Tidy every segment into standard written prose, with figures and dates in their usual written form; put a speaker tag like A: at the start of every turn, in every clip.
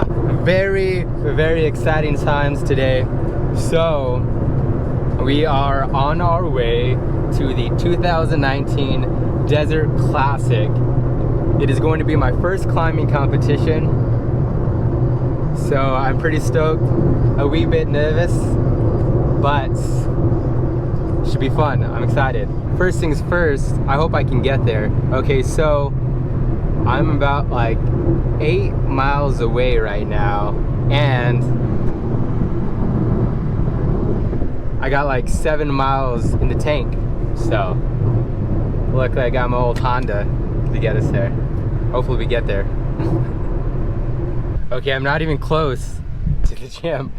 A: Very, very exciting times today. So we are on our way to the 2019 Desert Classic. It is going to be my first climbing competition, so I'm pretty stoked, a wee bit nervous, but should be fun. I'm excited. First things first, I hope I can get there. Okay, so I'm about like 8 miles away right now, and I got like 7 miles in the tank. So luckily I got my old Honda to get us there. Hopefully we get there. Okay, I'm not even close to the gym.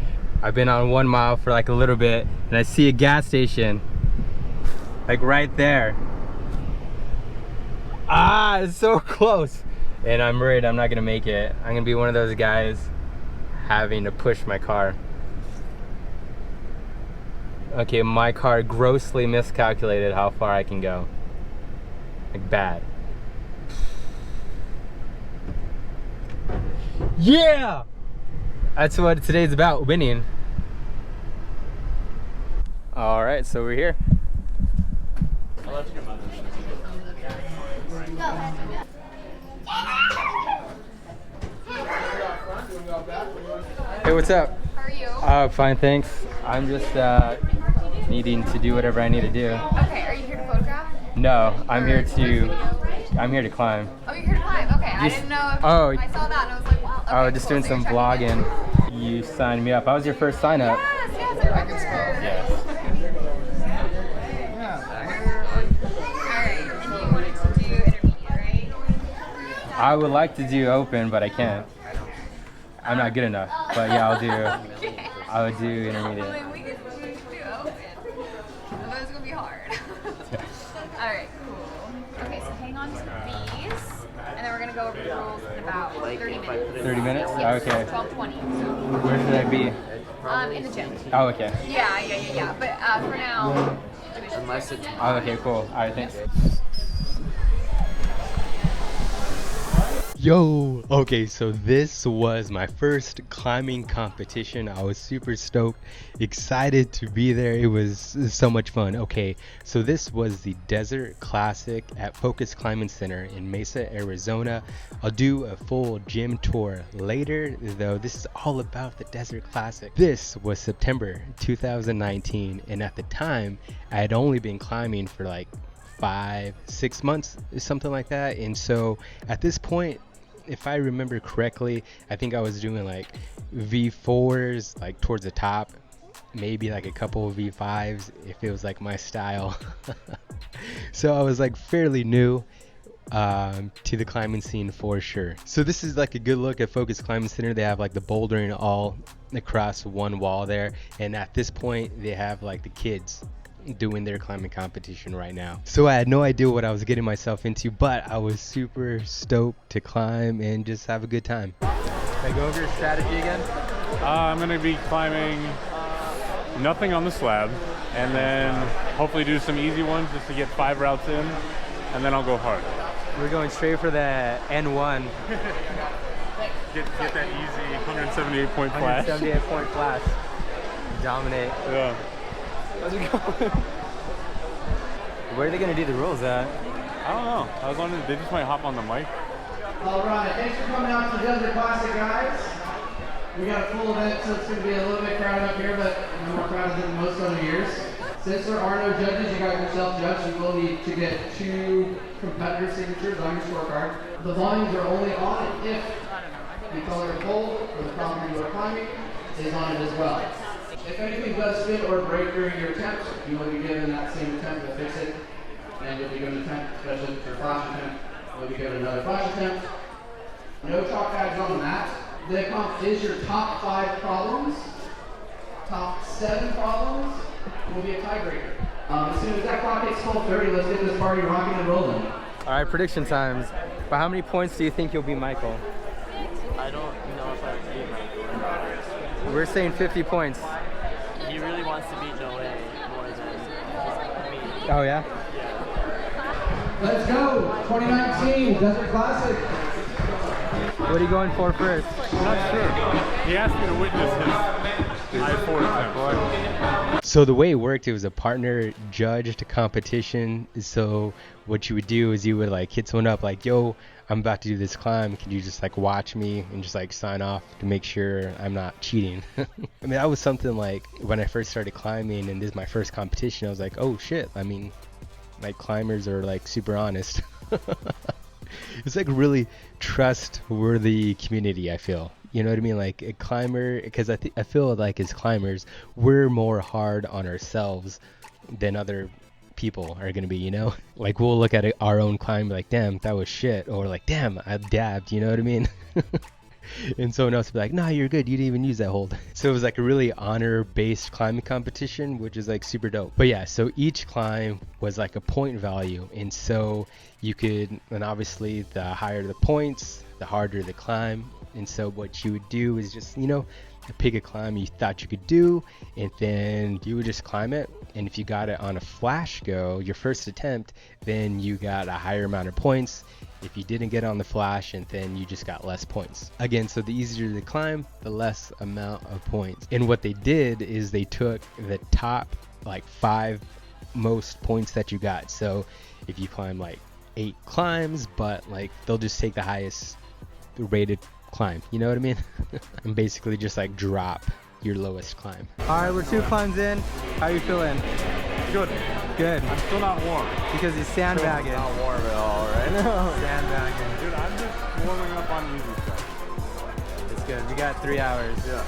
A: I've been on 1 mile for like a little bit, and I see a gas station like right there. Ah, it's so close. And I'm worried I'm not gonna make it. I'm gonna be one of those guys having to push my car. Okay, my car grossly miscalculated how far I can go. Like bad. Yeah! That's what today's about, winning. All right, so we're here. Hey, what's up?
B: How are you?
A: Fine, thanks. I'm just needing to do whatever I need to do.
B: Okay, are you here to photograph?
A: No, I'm here to climb.
B: Oh, you're here to climb. Okay, I didn't know if I saw that and I was like, wow. Okay,
A: Just
B: cool.
A: doing
B: So
A: some
B: you're
A: vlogging. You signed me up. I was your first sign up.
B: Yes, I remember.
A: Yes.
B: Alright, and you wanted to do intermediate, right?
A: I would like to do open, but I can't. I'm not good enough. But yeah,
B: Okay.
A: I would do intermediate.
B: Then we could do open. But it's gonna be hard. Alright, cool. Okay, so hang on to these, and then we're gonna go over the rules in about 30 minutes.
A: 30 minutes?
B: Yes,
A: Okay.
B: 12:20.
A: Where should I be?
B: In the gym.
A: Oh, okay.
B: Yeah. But for now,
C: Unless it's
A: Oh, okay, cool. All right, thanks. Yo, okay, so this was my first climbing competition. I was super stoked, excited to be there. It was so much fun. Okay, so this was the Desert Classic at Focus Climbing Center in Mesa, Arizona. I'll do a full gym tour later, though. This is all about the Desert Classic. This was September 2019, and at the time, I had only been climbing for like 5-6 months, something like that. And so at this point, if I remember correctly, I think I was doing like V4s like towards the top, maybe like a couple of V5s if it was like my style. So I was like fairly new to the climbing scene for sure. So this is like a good look at Focus Climbing Center. They have like the bouldering all across one wall there, and at this point they have like the kids doing their climbing competition right now. So I had no idea what I was getting myself into, but I was super stoked to climb and just have a good time. Can I go over your strategy again?
D: I'm going to be climbing nothing on the slab, and then hopefully do some easy ones just to get 5 routes in, and then I'll go hard.
A: We're going straight for the N1.
D: Get that easy 178 point flash.
A: 178 point flash. Dominate.
D: Yeah.
A: How's it going? Where are they going to do the rules at?
D: I don't know. I was wondering, they just might hop on the mic.
E: All right, thanks for coming out to the Desert Classic, guys. We got a full event, so it's going to be a little bit crowded up here, but no more crowded than most other years. Since there are no judges, you got yourself judged. You will need to get 2 competitor signatures on your scorecard. The volumes are only on if the color pole or the property you are climbing is on it as well. If anything does spin or break during your attempt, you will be given that same attempt to fix it, and you'll be given an attempt, especially for flash attempt, you'll be given another flash attempt. No chalk bags on the mat. The comp is your top 5 problems. Top 7 problems will be a tiebreaker. As soon as that clock hits 12:30, let's get this party rocking and rolling.
A: All right, prediction times. By how many points do you think you'll be Michael?
C: I don't know if I would beat Michael.
A: We're saying 50 points.
C: He really wants to beat Noe more than me.
A: Oh, yeah?
E: Let's go! 2019 Desert Classic.
F: What are you going for first?
D: I'm not sure. He asked me to witness his I-4 attempt.
A: So the way it worked, it was a partner judged competition. So what you would do is you would like hit someone up like, yo, I'm about to do this climb. Can you just like watch me and just like sign off to make sure I'm not cheating? I mean, that was something like when I first started climbing and this is my first competition, I was like, oh shit. I mean, like climbers are like super honest. It's like really trustworthy community, I feel. You know what I mean? Like a climber, because I feel like as climbers, we're more hard on ourselves than other people are gonna be, you know? Like we'll look at our own climb and be like, damn, that was shit, or like, damn, I dabbed, you know what I mean? And someone else would be like, nah, you're good, you didn't even use that hold. So it was like a really honor-based climbing competition, which is like super dope. But yeah, so each climb was like a point value, and so you could, and obviously the higher the points, the harder the climb. And so what you would do is just, you know, pick a climb you thought you could do, and then you would just climb it. And if you got it on a flash go, your first attempt, then you got a higher amount of points. If you didn't get on the flash, and then you just got less points. Again, so the easier the climb, the less amount of points. And what they did is they took the top like 5 most points that you got. So if you climb like 8 climbs, but like they'll just take the highest rated climb, you know what I mean? And basically just like drop your lowest climb.
F: All right, we're 2 climbs in. How you feeling?
D: Good.
F: Good.
D: I'm still not warm.
F: Because he's sandbagging.
C: Not warm at all right now.
F: Sandbagging.
D: Dude, I'm just warming up on easy stuff.
F: It's good. We got 3 hours.
D: Yeah.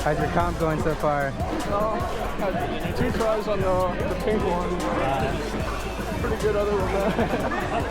F: How's your comp going so far?
G: Had 2 tries on the pink one. Pretty good other than that.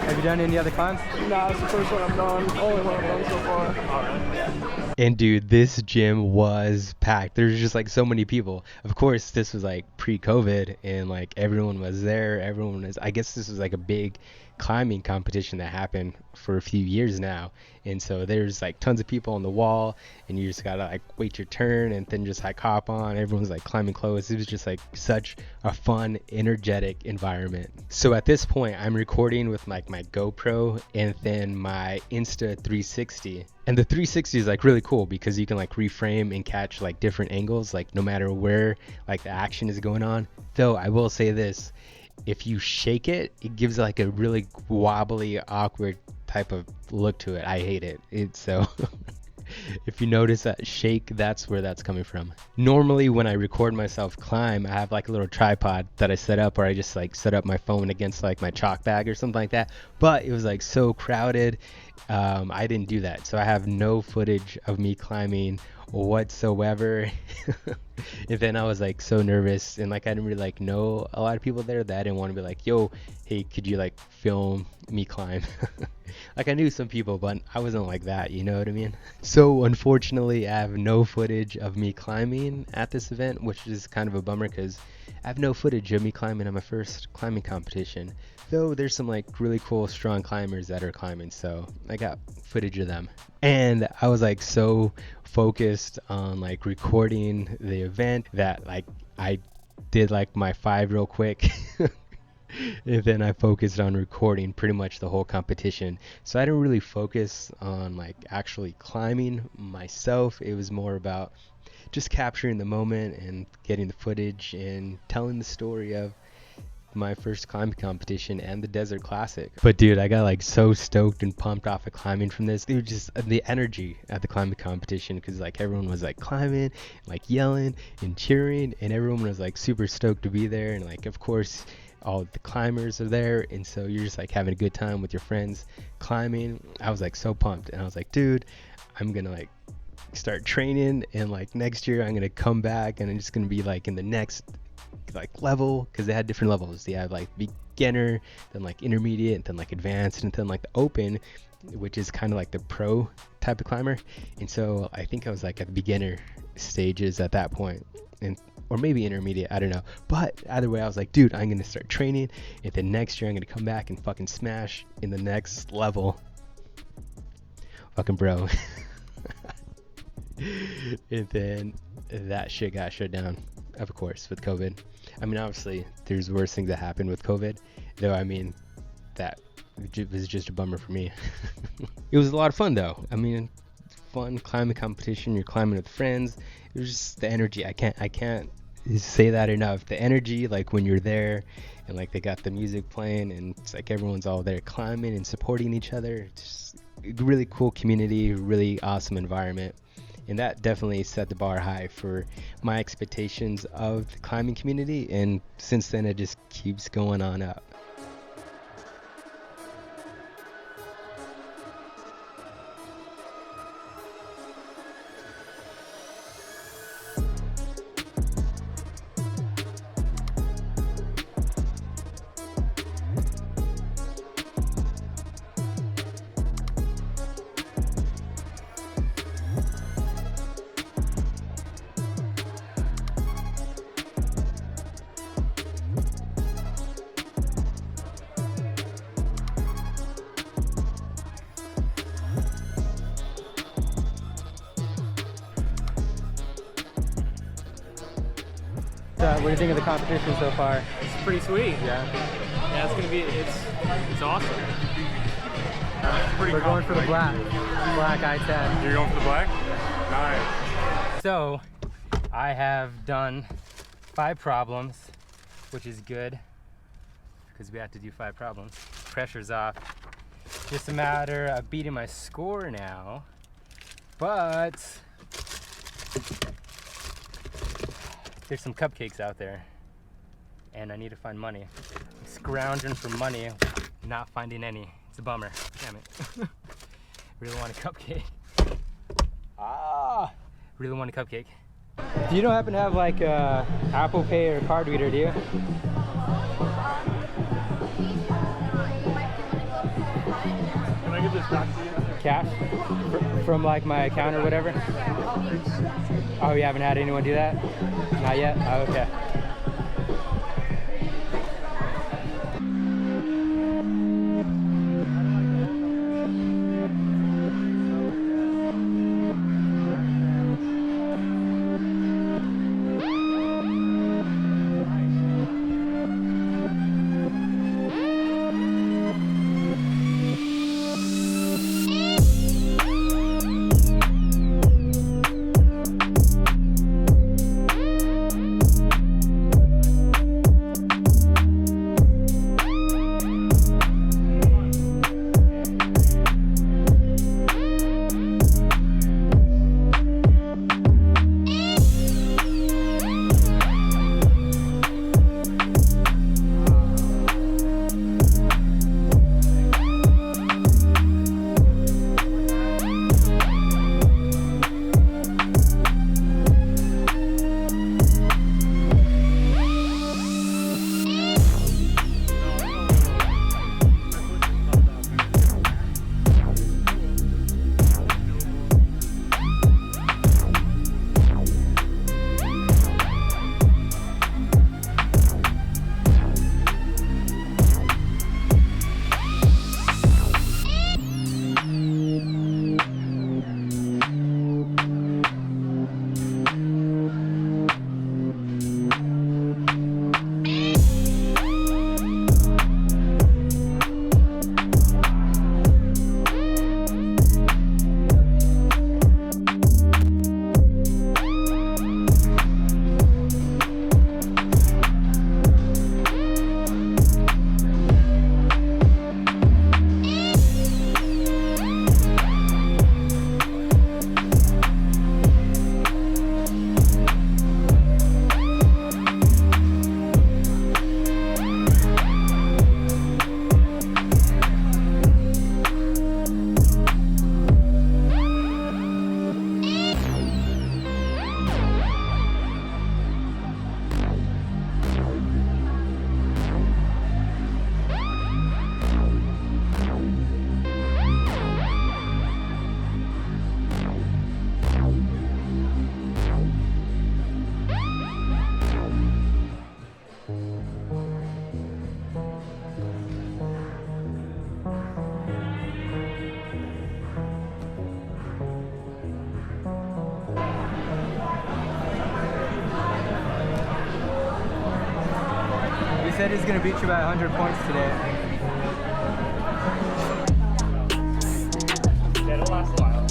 F: Have you done any other climbs?
G: Nah, it's the first one I've done. Only one I've done so far.
A: And dude, this gym was packed. There's just like so many people. Of course, this was like pre-COVID, and like everyone was there. Everyone was, I guess this was like a big climbing competition that happened for a few years now. And so there's like tons of people on the wall, and you just gotta like wait your turn and then just like hop on. Everyone's like climbing close. It was just like such a fun, energetic environment. So at this point, I'm recording with like my GoPro and then my Insta 360. And the 360 is like really cool because you can like reframe and catch like different angles, like no matter where like the action is going on. Though I will say this, if you shake it, it gives like a really wobbly, awkward type of look to it. I hate it. It's so if you notice that shake, that's where that's coming from. Normally when I record myself climb, I have like a little tripod that I set up, or I just like set up my phone against like my chalk bag or something like that. But it was like so crowded, I didn't do that. So I have no footage of me climbing whatsoever. And then I was like so nervous, and like I didn't really like know a lot of people there, that I didn't want to be like, yo, hey, could you like film me climb? Like I knew some people, but I wasn't like that, you know what I mean? So unfortunately, I have no footage of me climbing at this event, which is kind of a bummer because I have no footage of me climbing on my first climbing competition. Though there's some like really cool, strong climbers that are climbing, so I got footage of them. And I was like so focused on like recording the event that like I did like my 5 real quick. And then I focused on recording pretty much the whole competition. So I didn't really focus on like actually climbing myself. It was more about just capturing the moment and getting the footage and telling the story of my first climbing competition and the Desert Classic. But dude, I got like so stoked and pumped off of climbing from this. It was just the energy at the climbing competition, because like everyone was like climbing, like yelling and cheering, and everyone was like super stoked to be there. And like of course all the climbers are there, and so you're just like having a good time with your friends climbing. I was like so pumped, and I was like, dude, I'm gonna like start training, and like next year I'm gonna come back and I'm just gonna be like in the next like level, because they had different levels. They had like beginner, then like intermediate, and then like advanced, and then like the open, which is kind of like the pro type of climber. And so I think I was like at the beginner stages at that point, and or maybe intermediate, I don't know. But either way, I was like, dude, I'm gonna start training, and then next year I'm gonna come back and fucking smash in the next level. Fucking bro. And then that shit got shut down, of course, with COVID. I mean, obviously there's worse things that happened with COVID, though. I mean, that was just a bummer for me. It was a lot of fun though. I mean, fun climbing competition. You're climbing with friends. It was just the energy. I can't say that enough. The energy, like when you're there and like they got the music playing and it's like everyone's all there climbing and supporting each other. It's just a really cool community, really awesome environment. And that definitely set the bar high for my expectations of the climbing community. And since then, it just keeps going on up.
F: What do you think of the competition so far?
C: It's pretty sweet.
F: Yeah.
C: Yeah, it's gonna be. It's awesome.
F: We're going for the black I-10.
D: You're going for the black? Nice.
F: So, I have done 5 problems, which is good because we have to do 5 problems. Pressure's off. Just a matter of beating my score now, but there's some cupcakes out there and I need to find money. I'm scrounging for money, not finding any. It's a bummer. Damn it. Really want a cupcake. Really want a cupcake. You don't happen to have like a Apple Pay or card reader, do you?
C: Can I get this back to you?
F: Cash? From like my account or whatever? Oh, you haven't had anyone do that? Not yet? Oh, okay. said he's going to beat you by 100 points today.
C: Yeah, it'll last a while.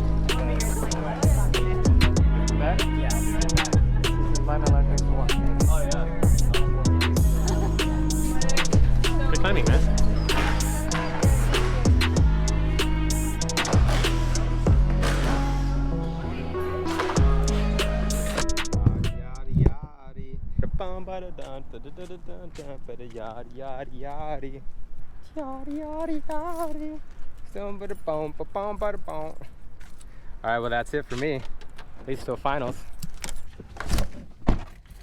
F: Alright, well that's it for me. At least till finals.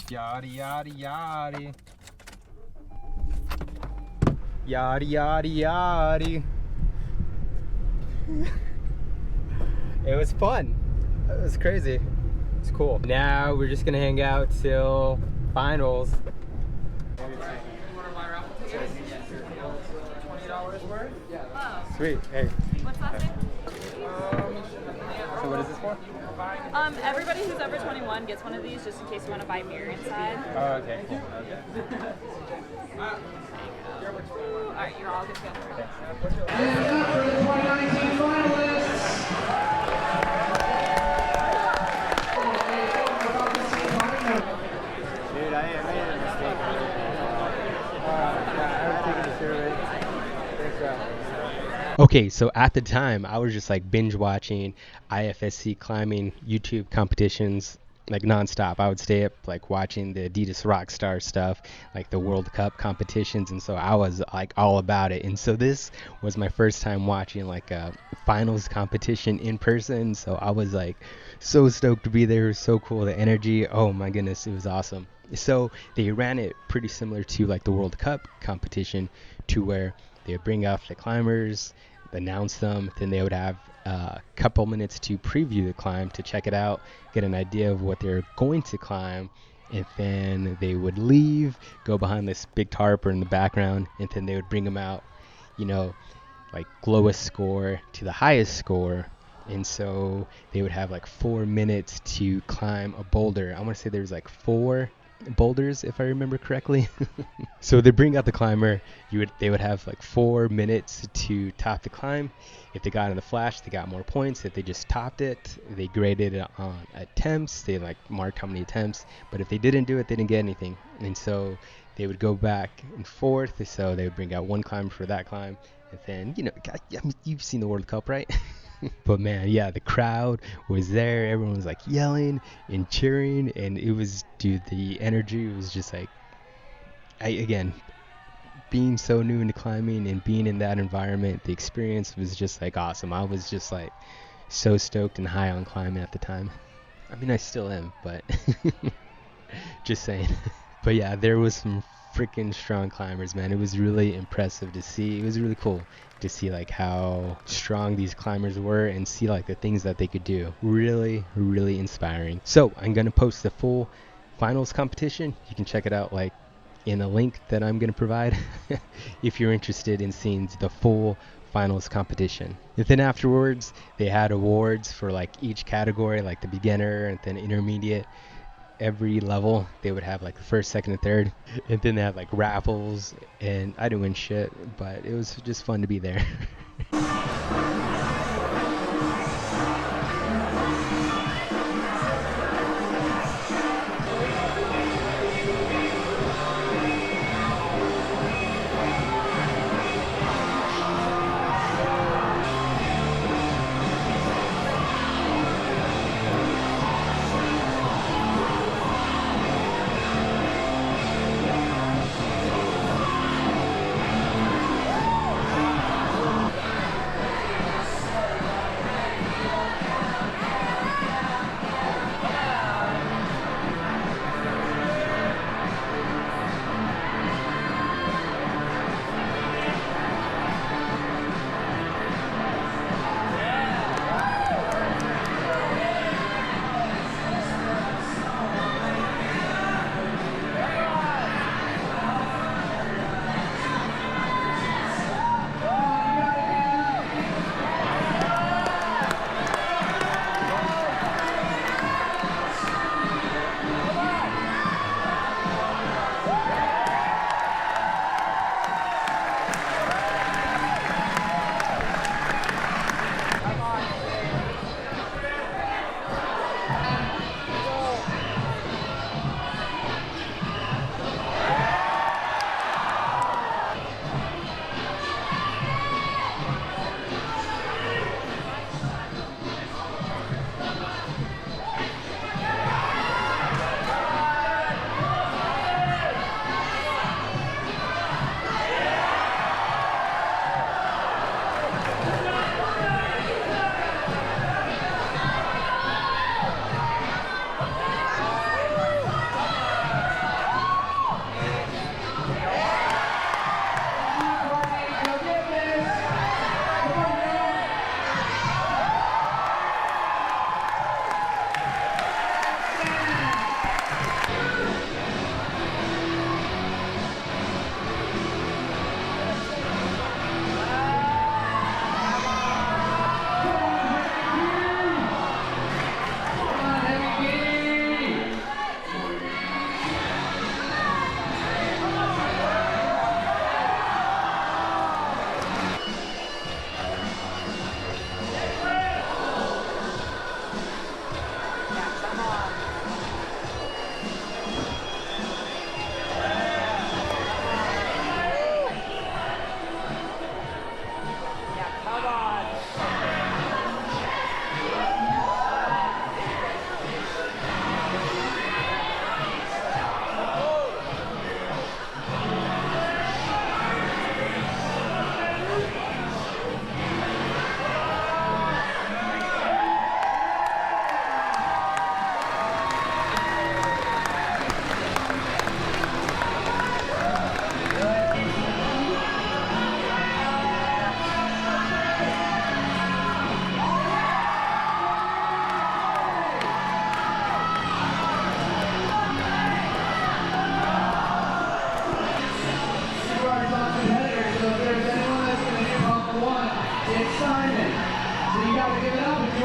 F: Yada yada yada. Yada yada yada. It was fun. It was crazy. It's cool. Now we're just gonna hang out till finals.
B: $20 worth? Oh.
F: Sweet. Hey.
B: What's that thing?
F: So what is this for?
B: Everybody who's over 21 gets one of these just in case you want to buy beer inside.
F: Oh, okay. Cool.
B: Alright, you're all good to go.
E: And up for the 2019 finalists.
C: Dude, I made a mistake.
F: I'm taking the survey. Thanks,
A: Okay, so at the time, I was just like binge watching IFSC climbing YouTube competitions like nonstop. I would stay up like watching the Adidas Rockstar stuff, like the World Cup competitions, and so I was like all about it. And so this was my first time watching like a finals competition in person, so I was like so stoked to be there. It was so cool, the energy, oh my goodness, it was awesome. So they ran it pretty similar to like the World Cup competition, to where they would bring out the climbers, announce them, then they would have a couple minutes to preview the climb, to check it out, get an idea of what they're going to climb, and then they would leave, go behind this big tarp or in the background, and then they would bring them out, you know, like lowest score to the highest score. And so they would have like 4 minutes to climb a boulder. I want to say there's like 4 boulders if I remember correctly. So they bring out the climber, they would have like 4 minutes to top the climb. If they got in the flash, they got more points. If they just topped it, they graded it on attempts. They like marked how many attempts, but if they didn't do it, they didn't get anything. And so they would go back and forth. So they would bring out one climber for that climb, and then, you know, I mean, you've seen the World Cup, right? But man, yeah, the crowd was there. Everyone was like yelling and cheering, and it was, dude, the energy was just like, again, being so new into climbing and being in that environment, the experience was just like awesome. I was just like so stoked and high on climbing at the time. I mean, I still am, but just saying. But yeah, there was some freaking strong climbers, man. It was really impressive to see. It was really cool to see like how strong these climbers were and see like the things that they could do. Really, really inspiring. So I'm gonna post the full finals competition. You can check it out like in a link that I'm gonna provide if you're interested in seeing the full finals competition. And then afterwards they had awards for like each category, like the beginner and then intermediate. Every level they would have like the first, second, and third, and then they had like raffles, and I didn't win shit, but it was just fun to be there.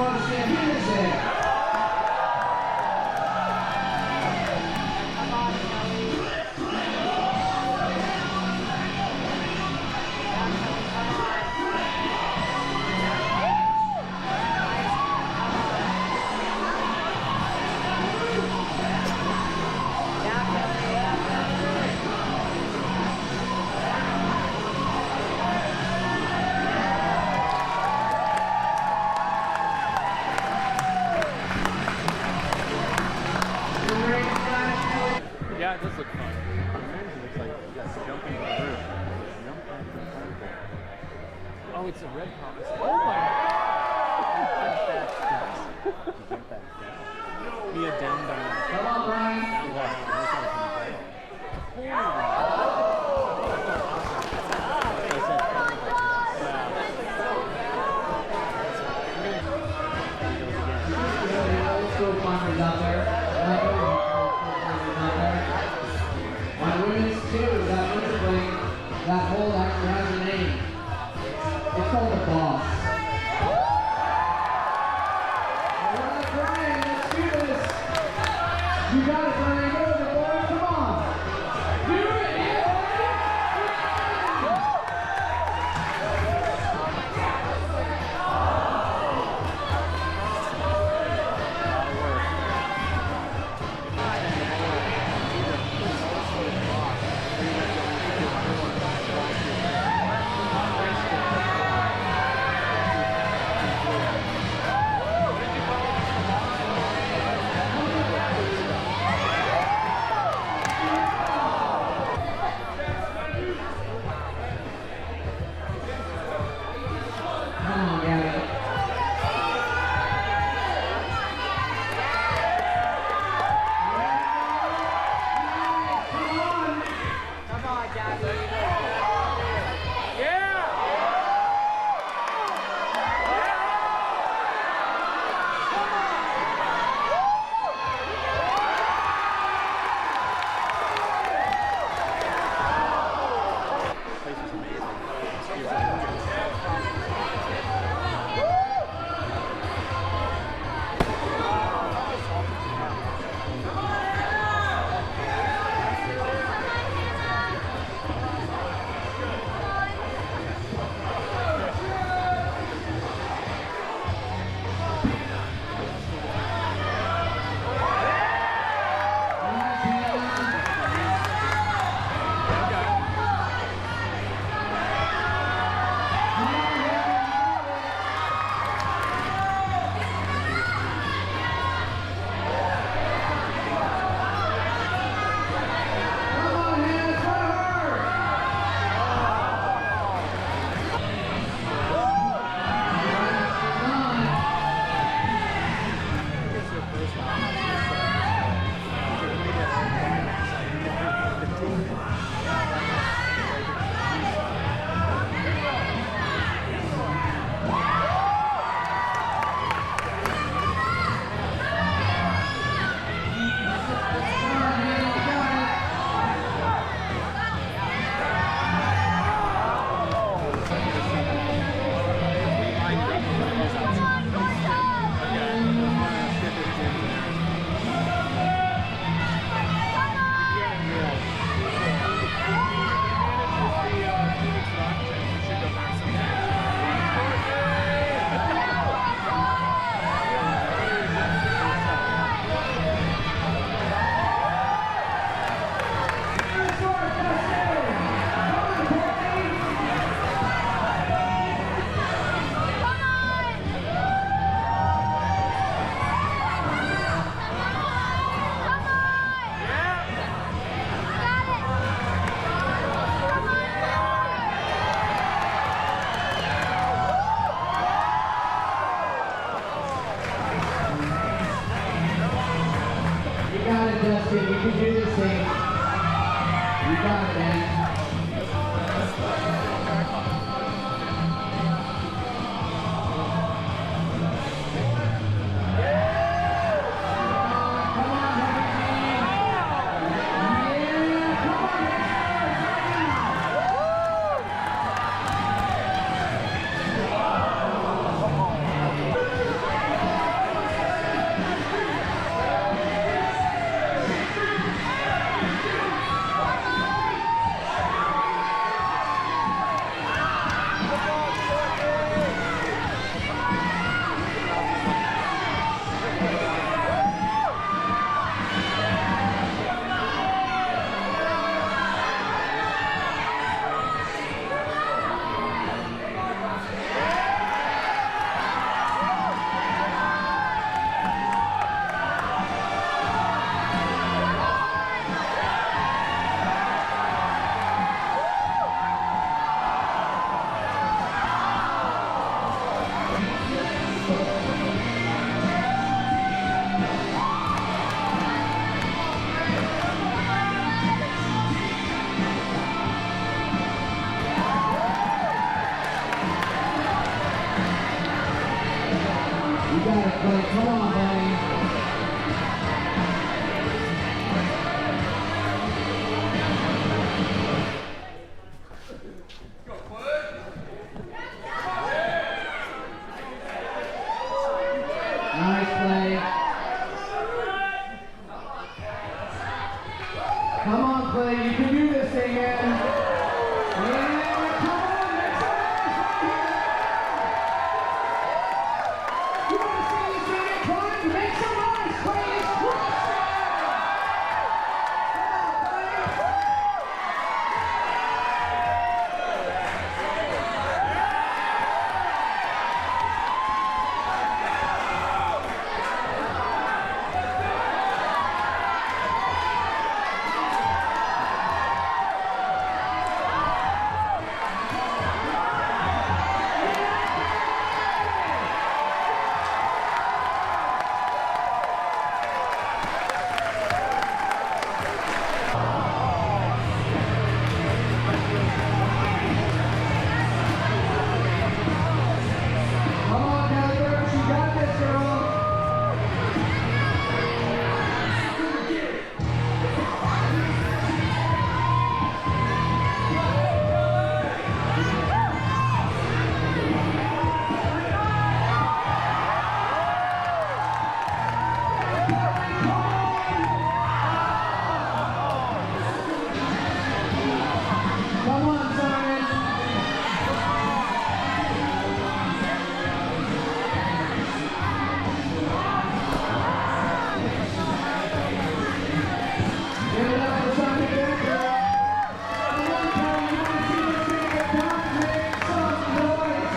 E: want to see a penis there.
D: Yeah, it does look fun. It looks like jumping the roof. Oh, it's a red promise. Oh my! Be a down down.
E: Come on, Brian. School climbers out there. My women's too, that women's wing, that hole actually has a name. It's called the Boss. Alright, Brian, let's do this. You got it, Brian. Go to the board. Come on. Do it, yeah. Come on, Gabby. Justin, you can do this thing. You got it, man. got it, buddy. Come on, buddy. Nice play. Come on, Clay. You can do this thing, man. Yeah, come on. Make some noise right here. You want to see this thing get climbed? Make some noise. Clay is crushing. Come on, Clay. Come on, Heather. You got this, girl. Come on, Simon. Give it up for Simon Becker. Come on, Kelly. You want to see this thing get done? Make some noise.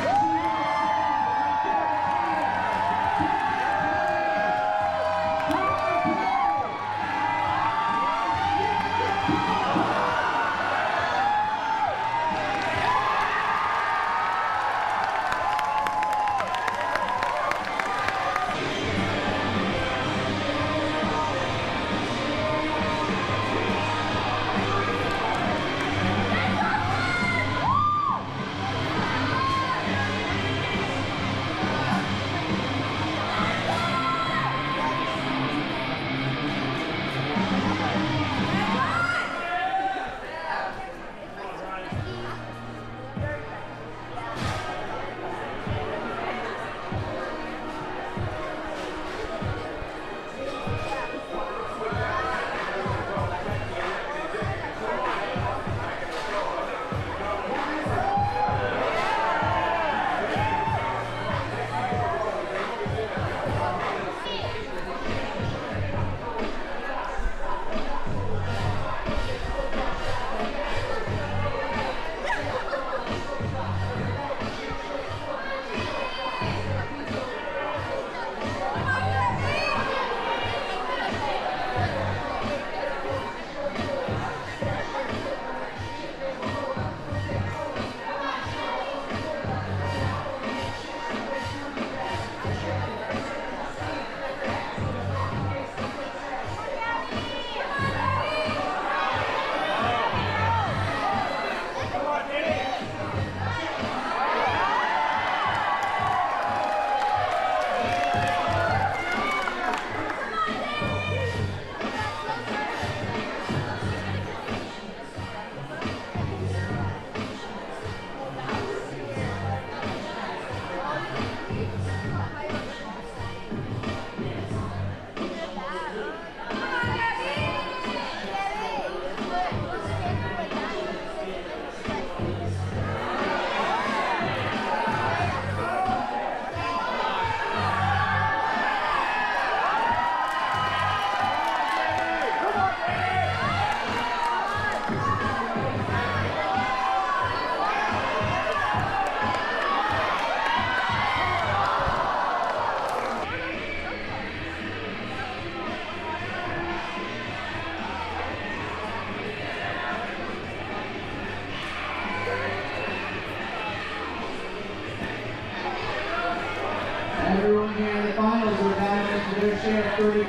E: Everyone here in the finals were diving into their share of $35.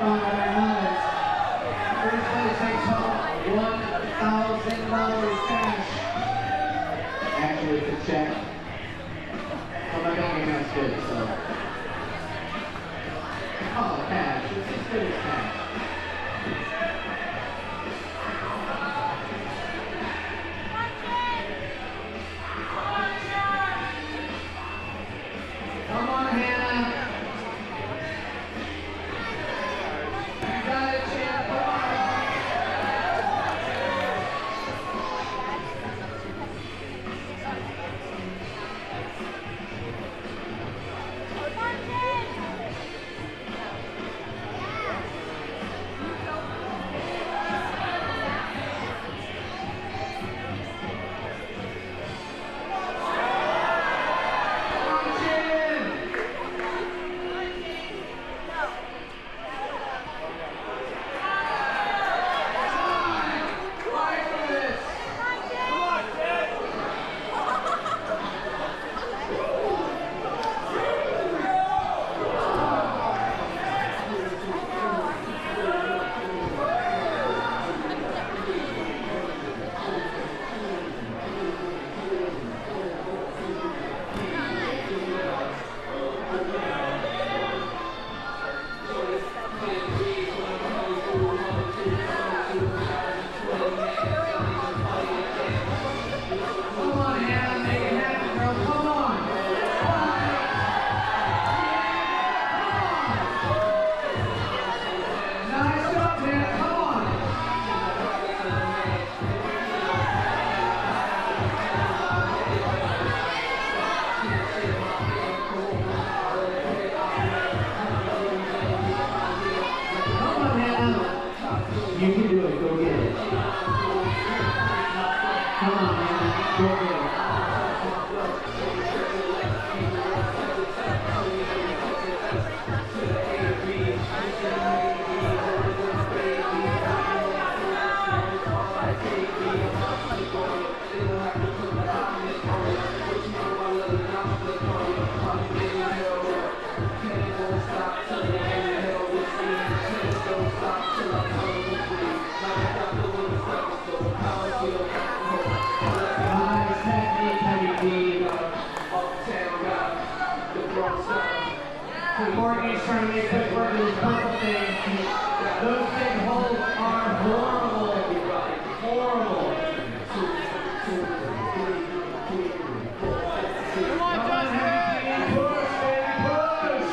E: First place takes home $1,000 cash. Actually, it's a check. Well, my bank account's good, so. cash? It's as good as cash. Come on, Hannah. You got it, champ. Come on. You can do it. Go get it. Come on, man. Go get it. Courtney's trying to make quick work of this purple thing. Those big holes are horrible. Horrible. Come on, Justin! Push, baby, push!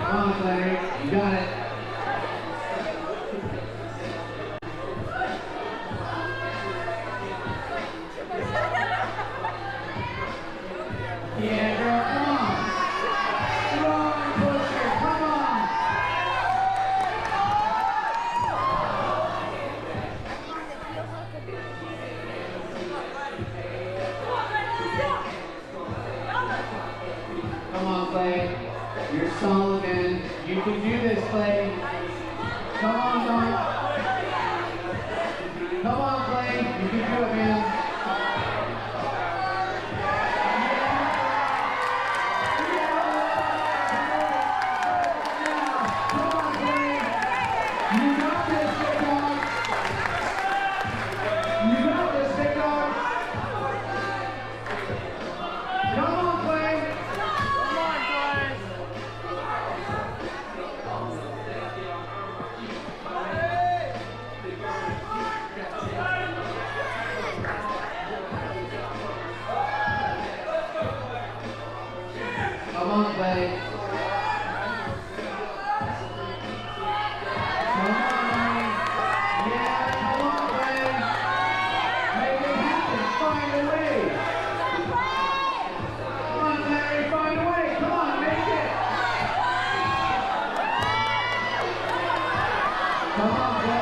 E: Come on, Clay. You got it. Yeah, girl, come on. Strong pusher, come on. Come on, Clay. You're solid, man. You can do this, Clay. Come on, Mark. Come on, Clay. You can do it, man. Come on, Clay. You got this, big dog. You got this, big dog. Come on, Clay. Come on, Clay. Come on, boy.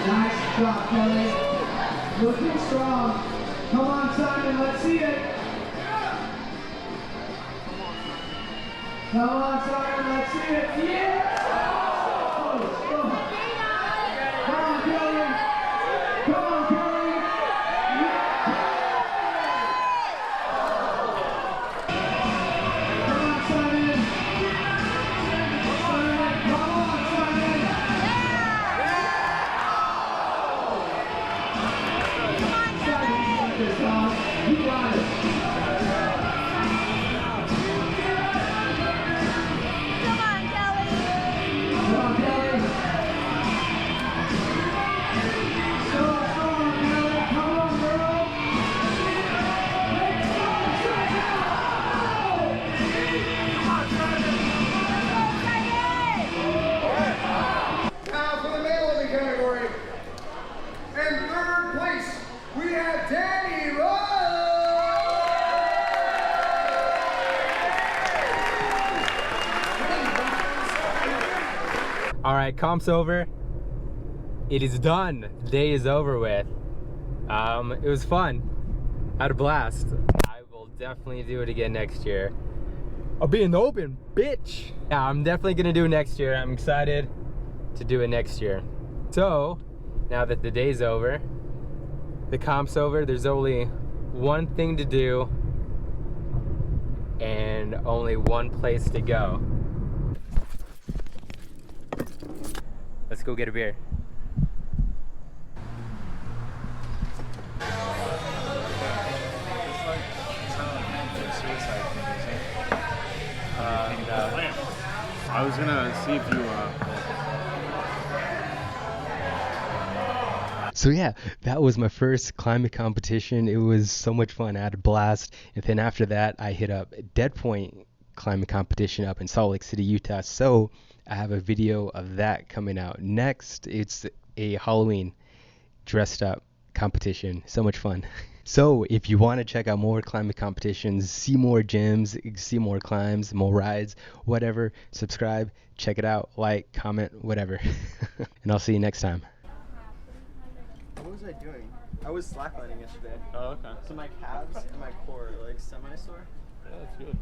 E: Nice job, Kelly. Looking strong. Come on, Simon, let's see it. Come on, Simon, let's see it. Yeah! Come on, Kelly. Come on, Kelly. Yeah! Come on, Simon. Simon, come on, Simon. Simon, you got this, dog. You got it.
B: Come on, Kelly.
E: Come on, Kelly. So strong, Kelly. Come on, girl.
H: Now for the male in the category. In third place, we have Danny
F: All right, comp's over. It is done. The day is over with. It was fun. I had a blast. I will definitely do it again next year. I'll be in the open, bitch. Yeah, I'm definitely gonna do it next year. I'm excited to do it next year. So, now that the day's over, the comp's over, there's only one thing to do and only one place to go. Let's go get a beer.
D: I was gonna see if you.
A: So yeah, that was my first climbing competition. It was so much fun. I had a blast. And then after that, I hit up Dead Point climbing competition up in Salt Lake City, Utah. So I have a video of that coming out. Next, it's a Halloween dressed up competition. So much fun. So if you want to check out more climbing competitions, see more gyms, see more climbs, more rides, whatever, subscribe, check it out, like, comment, whatever. And I'll see you next time.
C: What was I doing? I was slacklining yesterday.
D: Oh, okay.
C: So my calves and my core are like semi-sore.
D: Yeah, that's good.